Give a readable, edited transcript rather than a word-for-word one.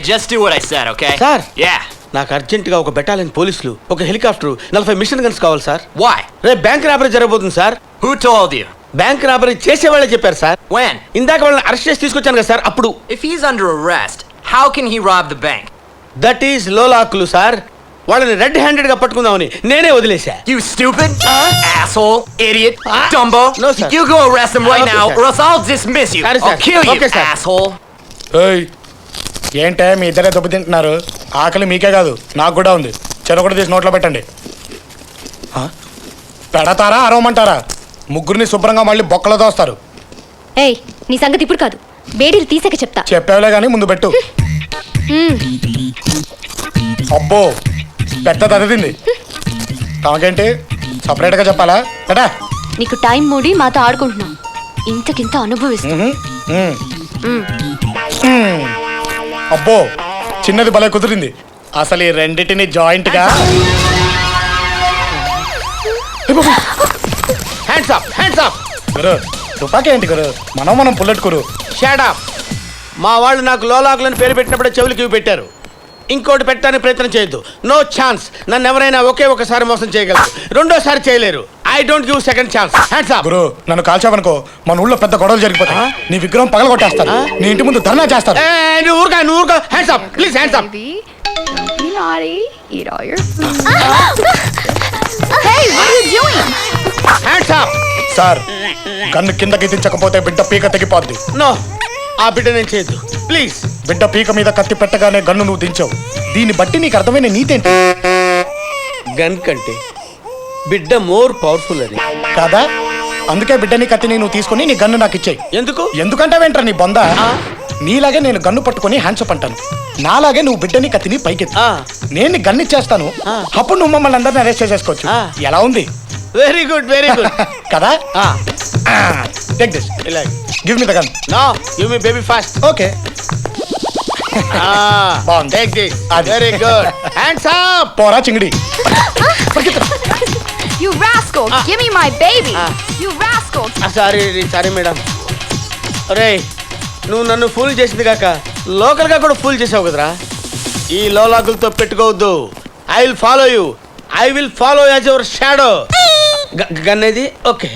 just do what I said, okay? Sir Yeah. నాకు అర్జెంటుగా ఒక బెటాలియన్ పోలీసులు, ఒక హెలికాప్టర్, 40 మిషన్ గన్స్ కావాలి సార్. Why? రేపు బ్యాంక్ రాబరీ జరగబోతుంది sir. Who told you? Bank robbery చేసేవాళ్ళే చెప్పారు సార్. When? ఇందాక వాళ్ళని అరెస్ట్ చేసి తీసుకొచ్చాను కదా సార్. అప్పుడు If he's under arrest, how can he rob the bank? That is లోలాకులు సార్. వాళ్ళని రెడ్ హ్యాండెడ్ గా పట్టుకుందామని నేనే వదిలేశా. You stupid, asshole, idiot, dumbo. No, sir. You go arrest him right Okay, now, sir. or else I'll dismiss you. Sorry, sir. I'll kill you, Okay, sir. asshole. ఏయ్ ఏంటే మీ ఇద్దరే దెబ్బ తింటున్నారు? ఆకలి మీకే కాదు నాకు కూడా ఉంది. చెరొకటి తీసి నోట్లో పెట్టండి. పెడతారా అరవమంటారా? ముగ్గురిని శుభ్రంగా మళ్ళీ బొక్కలో దోస్తారు. ఏయ్ నీ సంగతి ఇప్పుడు కాదు, వేడిలు తీసాక చెప్తా. చెప్పావులే కానీ ముందు పెట్టు. అబ్బో పెద్ద దదింది. తమకేంటి సపరేట్గా చెప్పాలా? ఎటా నీకు టైం మూడి మాతో ఆడుకుంటున్నాం, ఇంతకింత అనుభవిస్తా. అబ్బో చిన్నది భలే కుదిరింది. అసలు ఈ రెండిటిని జాయింట్ గా హ్యాండ్స్ అప్, హ్యాండ్స్ అప్. గురు తుపాకీ ఏంటి గురు? మనం పుల్లెట్ గురు. Shut up. మా వాళ్ళు నాకు లోలాకులను పేరు పెట్టినప్పుడే చెవులకి ఇవి పెట్టారు. ఇంకోటి పెట్టడానికి ప్రయత్నం చేయొద్దు. No chance. నన్ను ఎవరైనా ఒకే ఒకసారి మోసం చేయగలరు, రెండోసారి చేయలేరు. I don't give second chance. Hands up. గురు నన్ను కాల్చావనుకో మన ఊళ్ళో పెద్ద గొడవలు జరిగిపోతాయి. నీ విగ్రహం పగలగొట్టేస్తారు. నీ ఇంటి ముందు ధర్నా చేస్తారు. నువ్వు ఊరుకో. Hands up please, hands up. Don't be naughty. Eat all your food. Hey, what are you doing? Hands up. Sir gun కిందకి దించకపోతే బిడ్డ పీక తెగిపోద్ది. నో, ఆ బిడ్డ నేను చేయొద్దు ప్లీజ్. బిడ్డ పీక మీద కత్తి పెట్టగానే గన్ను నువ్వు దించావు. దీన్ని బట్టి నీకు అర్థమైన నీతేంటి? గన్ కంటే బిడ్డ మోర్ పవర్ఫుల్ అని కాదా? అందుకే బిడ్డని కత్తిని నువ్వు తీసుకుని నీ గన్ను నాకు ఇచ్చేయి. ఎందుకు? ఎందుకంటే వెంట్రా నీ బొంద. నీలాగే నేను గన్ను పట్టుకొని హ్యాండ్స్ అప్ అంటాను. నాలాగే నువ్వు బిడ్డని కత్తిని పైకెత్తి నేను నీ గన్ను ఇచ్చేస్తాను. అప్పుడు నువ్వు మమ్మల్ని అందరిని అరెస్ట్ చేసేసుకోవచ్చు. ఎలా ఉంది? Very good, very good. కదా? Take this. Give me the gun. No, give me baby first. Okay బాగుంది. Take this. Very good. Hands up. పోరా చింగిడి. You rascal! Give me my baby! You rascal! Sorry madam. ఒరే నువ్వు నన్ను pool చేసింది కాక local గా కూడా ఫూల్ చేసావు కదరా. ఈ లోలాకులతో పెట్టుకోవద్దు. I will follow you. I will follow as your shadow. Gun ఇది ఓకే.